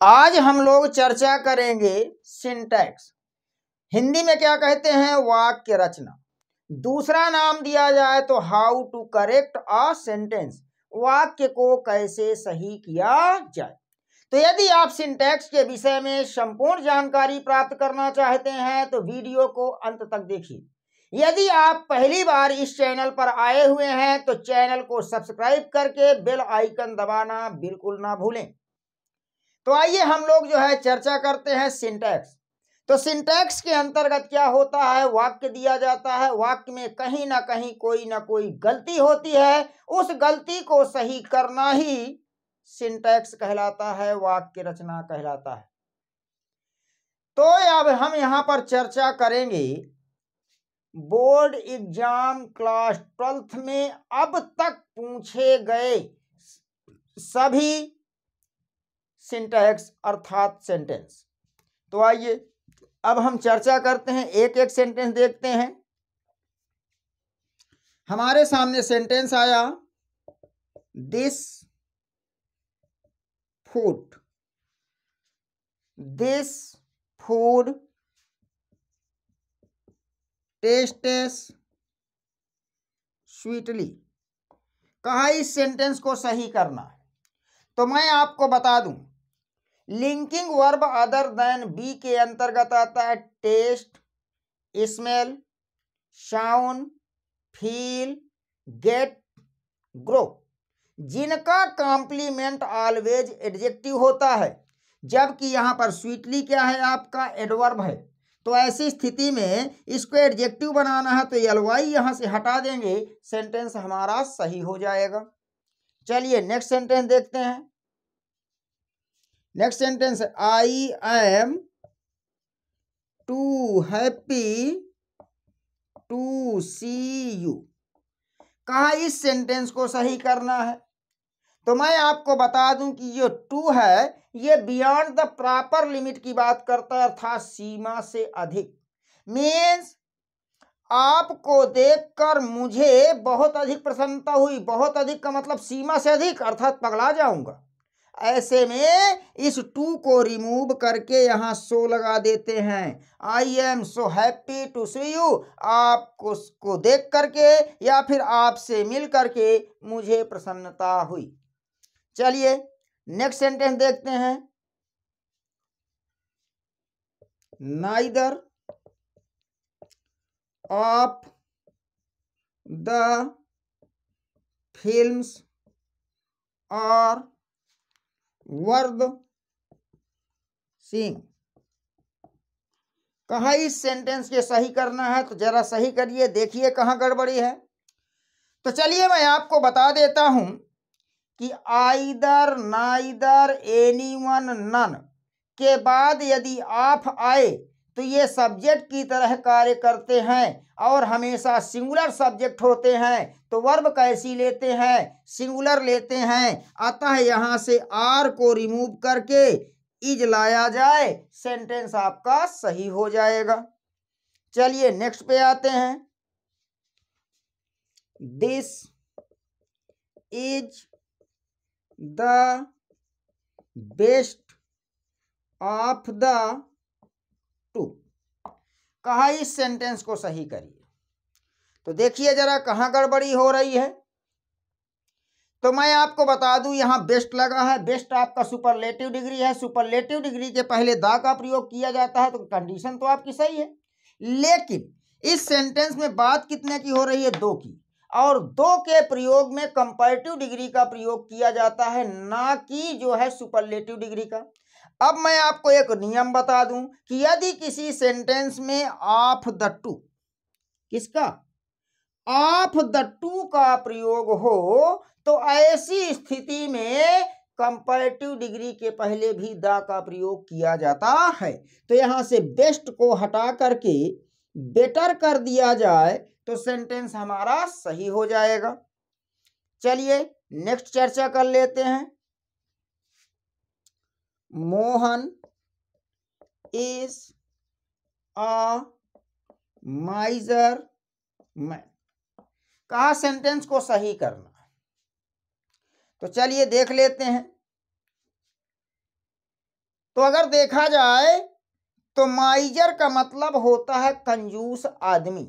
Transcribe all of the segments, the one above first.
आज हम लोग चर्चा करेंगे सिंटैक्स। हिंदी में क्या कहते हैं? वाक्य रचना। दूसरा नाम दिया जाए तो how to correct a sentence, वाक्य को कैसे सही किया जाए। तो यदि आप सिंटैक्स के विषय में संपूर्ण जानकारी प्राप्त करना चाहते हैं तो वीडियो को अंत तक देखिए। यदि आप पहली बार इस चैनल पर आए हुए हैं तो चैनल को सब्सक्राइब करके बेल आइकन दबाना बिल्कुल ना भूलें। तो आइए हम लोग जो है चर्चा करते हैं सिंटैक्स। तो सिंटैक्स के अंतर्गत क्या होता है? वाक्य दिया जाता है, वाक्य में कहीं ना कहीं कोई ना कोई गलती होती है, उस गलती को सही करना ही सिंटैक्स कहलाता है, वाक्य रचना कहलाता है। तो अब हम यहां पर चर्चा करेंगे बोर्ड एग्जाम क्लास 12th में अब तक पूछे गए सभी सिंटैक्स अर्थात सेंटेंस। तो आइए अब हम चर्चा करते हैं, एक एक सेंटेंस देखते हैं। हमारे सामने सेंटेंस आया, दिस फूड टेस्ट्स स्वीटली। कहा इस सेंटेंस को सही करना है। तो मैं आपको बता दूं, linking verb other than be के अंतर्गत आता है test, smell, sound, feel, get, grow, जिनका कॉम्प्लीमेंट ऑलवेज एडजेक्टिव होता है, जबकि यहां पर स्वीटली क्या है? आपका एडवर्ब है। तो ऐसी स्थिति में इसको एडजेक्टिव बनाना है तो एलवाई यहां से हटा देंगे, सेंटेंस हमारा सही हो जाएगा। चलिए नेक्स्ट सेंटेंस देखते हैं। Next sentence, I am too happy to see you. कहा इस सेंटेंस को सही करना है। तो मैं आपको बता दूं कि ये टू है, ये बियॉन्ड द प्रॉपर लिमिट की बात करता है, अर्थात सीमा से अधिक। मीन्स आपको देखकर मुझे बहुत अधिक प्रसन्नता हुई। बहुत अधिक का मतलब सीमा से अधिक, अर्थात पगला जाऊंगा। ऐसे में इस टू को रिमूव करके यहां सो लगा देते हैं। I am so happy to see you. आपको को देख करके या फिर आपसे मिल करके मुझे प्रसन्नता हुई। चलिए नेक्स्ट सेंटेंस देखते हैं। नाइदर ऑफ द फिल्म्स और वर्थ सीइंग। कहा इस सेंटेंस के सही करना है, तो जरा सही करिए, देखिए कहां गड़बड़ी है। तो चलिए मैं आपको बता देता हूं कि आइदर, नाइदर, एनीवन, नन के बाद यदि आप आए तो ये सब्जेक्ट की तरह कार्य करते हैं और हमेशा सिंगुलर सब्जेक्ट होते हैं। तो वर्ब कैसी लेते हैं? सिंगुलर लेते हैं। अतः यहां से आर को रिमूव करके इज लाया जाए, सेंटेंस आपका सही हो जाएगा। चलिए नेक्स्ट पे आते हैं। This is the best of the two. कहा इस सेंटेंस को सही करिए। तो देखिए जरा कहां गड़बड़ी हो रही है। तो मैं आपको बता दूं, यहां बेस्ट लगा है। बेस्ट आपका सुपरलेटिव डिग्री है। सुपरलेटिव डिग्री के पहले द का प्रयोग किया जाता है, तो कंडीशन तो आपकी सही है। लेकिन इस सेंटेंस में बात कितने की हो रही है? दो की। और दो के प्रयोग में कंपैरेटिव डिग्री का प्रयोग किया जाता है, ना कि जो है सुपरलेटिव डिग्री का। अब मैं आपको एक नियम बता दूं कि यदि किसी सेंटेंस में ऑफ द टू, किसका? ऑफ द टू का प्रयोग हो तो ऐसी स्थिति में कंपैरेटिव डिग्री के पहले भी द का प्रयोग किया जाता है। तो यहां से बेस्ट को हटा करके बेटर कर दिया जाए तो सेंटेंस हमारा सही हो जाएगा। चलिए नेक्स्ट चर्चा कर लेते हैं। Mohan is a माइजर man. कहा सेंटेंस को सही करना। तो चलिए देख लेते हैं। तो अगर देखा जाए तो माइजर का मतलब होता है कंजूस आदमी,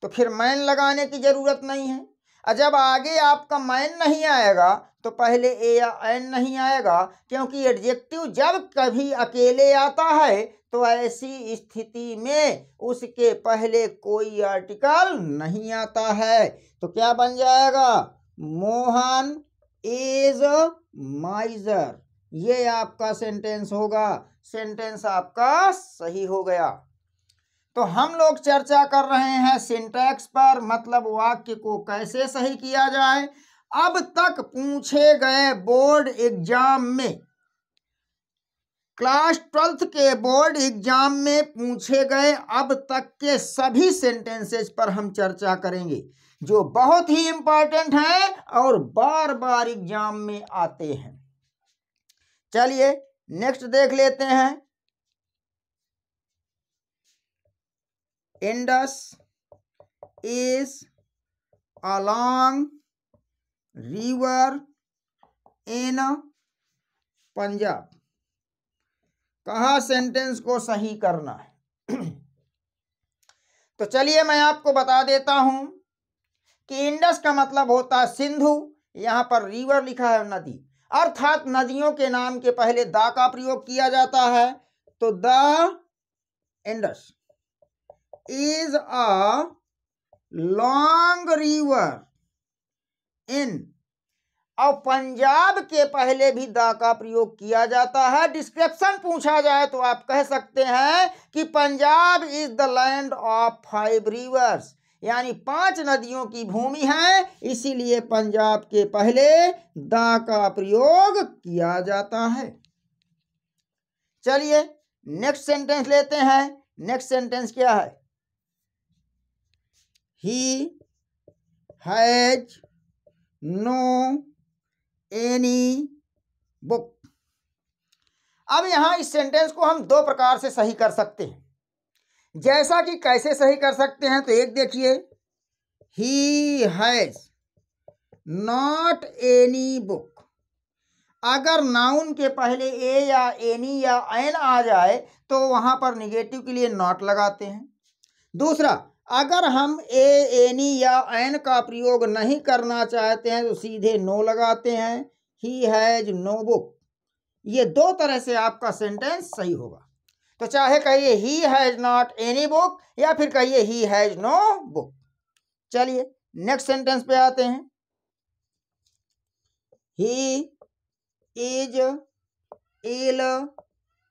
तो फिर मैन लगाने की जरूरत नहीं है। और जब आगे आपका मैन नहीं आएगा तो पहले ए या एन नहीं आएगा, क्योंकि एडजेक्टिव जब कभी अकेले आता है तो ऐसी स्थिति में उसके पहले कोई आर्टिकल नहीं आता है। तो क्या बन जाएगा? मोहन इज माइजर। ये आपका सेंटेंस होगा। सेंटेंस आपका सही हो गया। तो हम लोग चर्चा कर रहे हैं सिंटैक्स पर, मतलब वाक्य को कैसे सही किया जाए। अब तक पूछे गए बोर्ड एग्जाम में, क्लास 12th के बोर्ड एग्जाम में पूछे गए अब तक के सभी सेंटेंसेस पर हम चर्चा करेंगे, जो बहुत ही इंपॉर्टेंट हैं और बार बार एग्जाम में आते हैं। चलिए नेक्स्ट देख लेते हैं। Indus is along river in Punjab. कहा सेंटेंस को सही करना है। तो चलिए मैं आपको बता देता हूं कि इंडस का मतलब होता है सिंधु, यहां पर रिवर लिखा है नदी, अर्थात नदियों के नाम के पहले द का प्रयोग किया जाता है। तो the Indus is a long river in, और पंजाब के पहले भी द का प्रयोग किया जाता है। डिस्क्रिप्शन पूछा जाए तो आप कह सकते हैं कि Punjab is the land of 5 reverse, यानी 5 नदियों की भूमि है, इसीलिए पंजाब के पहले द का प्रयोग किया जाता है। चलिए नेक्स्ट सेंटेंस लेते हैं। नेक्स्ट सेंटेंस क्या है? He has no any book. अब यहां इस सेंटेंस को हम 2 प्रकार से सही कर सकते हैं। जैसा कि कैसे सही कर सकते हैं, तो एक देखिए, ही हैज नॉट एनी बुक। अगर नाउन के पहले ए या एनी या एन आ जाए तो वहां पर निगेटिव के लिए नॉट लगाते हैं। दूसरा, अगर हम ए एनी या एन का प्रयोग नहीं करना चाहते हैं तो सीधे नो लगाते हैं, ही हैज नो बुक। ये 2 तरह से आपका सेंटेंस सही होगा। तो चाहे कहिए he has not any book या फिर कहिए ही हैज नो बुक। चलिए नेक्स्ट सेंटेंस पे आते हैं। He is ill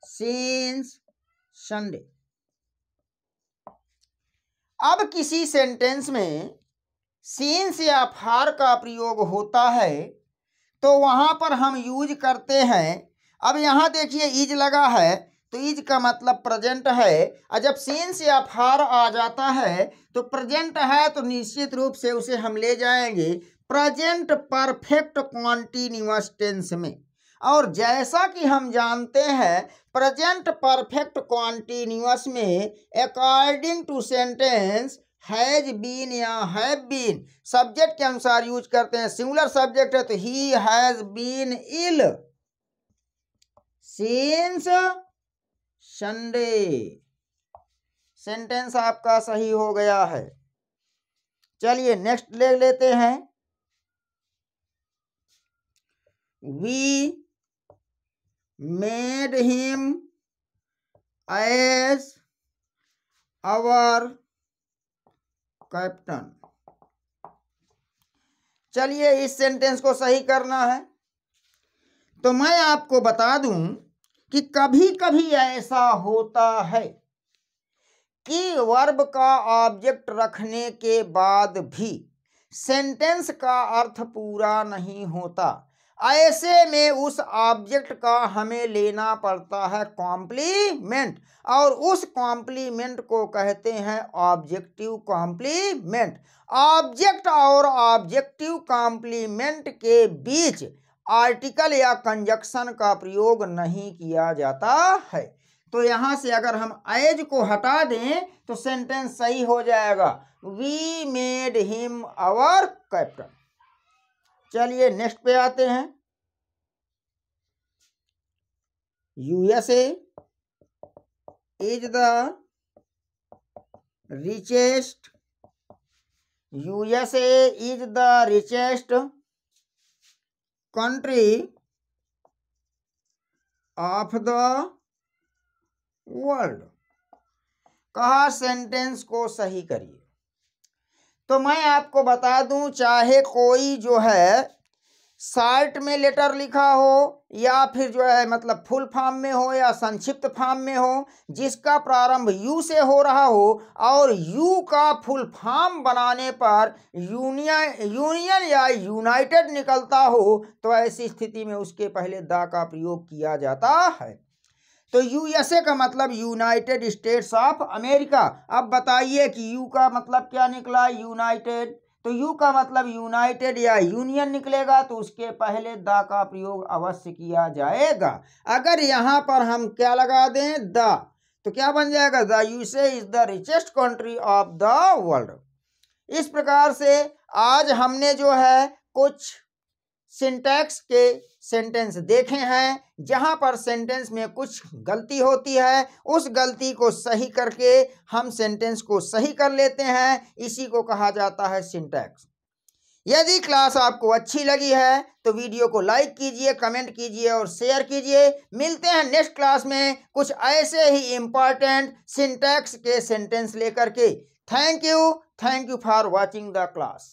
since Sunday. अब किसी सेंटेंस में सिंस या फार का प्रयोग होता है तो वहां पर हम यूज करते हैं। अब यहां देखिए इज लगा है तो इज का मतलब प्रेजेंट है, और जब सिंस या फार आ जाता है तो प्रेजेंट है तो निश्चित रूप से उसे हम ले जाएंगे प्रेजेंट परफेक्ट कॉन्टिन्यूअस टेंस में। और जैसा कि हम जानते हैं प्रेजेंट परफेक्ट कॉन्टिन्यूअस में according to sentence has been या हैव बीन सब्जेक्ट के अनुसार यूज करते हैं। सिंगुलर सब्जेक्ट है तो he has been ill since Sunday. Sentence आपका सही हो गया है। चलिए नेक्स्ट ले लेते हैं। We made him as our captain. चलिए इस सेंटेंस को सही करना है। तो मैं आपको बता दूं कि कभी कभी ऐसा होता है कि वर्ब का ऑब्जेक्ट रखने के बाद भी सेंटेंस का अर्थ पूरा नहीं होता। ऐसे में उस ऑब्जेक्ट का हमें लेना पड़ता है कॉम्प्लीमेंट, और उस कॉम्प्लीमेंट को कहते हैं ऑब्जेक्टिव कॉम्प्लीमेंट। ऑब्जेक्ट और ऑब्जेक्टिव कॉम्प्लीमेंट के बीच आर्टिकल या कंजक्शन का प्रयोग नहीं किया जाता है। तो यहां से अगर हम एज को हटा दें तो सेंटेंस सही हो जाएगा, we made him our captain. चलिए नेक्स्ट पे आते हैं। USA is the richest, USA is the richest country of the world. कहा सेंटेंस को सही करिए। तो मैं आपको बता दूं, चाहे कोई जो है शॉर्ट में लेटर लिखा हो या फिर जो है मतलब फुल फॉर्म में हो या संक्षिप्त फॉर्म में हो, जिसका प्रारंभ यू से हो रहा हो और यू का फुल फॉर्म बनाने पर यूनियन या यूनाइटेड निकलता हो, तो ऐसी स्थिति में उसके पहले द का प्रयोग किया जाता है। तो यूएसए का मतलब यूनाइटेड स्टेट्स ऑफ अमेरिका। अब बताइए कि यू का मतलब क्या निकला, यूनाइटेड। तो यू का मतलब यूनाइटेड या यूनियन निकलेगा, तो उसके पहले द का प्रयोग अवश्य किया जाएगा। अगर यहां पर हम क्या लगा दें, द, तो क्या बन जाएगा, the USA is the richest country of the world. इस प्रकार से आज हमने जो है कुछ सिंटैक्स के सेंटेंस देखे हैं, जहां पर सेंटेंस में कुछ गलती होती है, उस गलती को सही करके हम सेंटेंस को सही कर लेते हैं। इसी को कहा जाता है सिंटैक्स। यदि क्लास आपको अच्छी लगी है तो वीडियो को लाइक कीजिए, कमेंट कीजिए और शेयर कीजिए। मिलते हैं नेक्स्ट क्लास में कुछ ऐसे ही इंपॉर्टेंट सिंटैक्स के सेंटेंस लेकर के। Thank you for watching the class.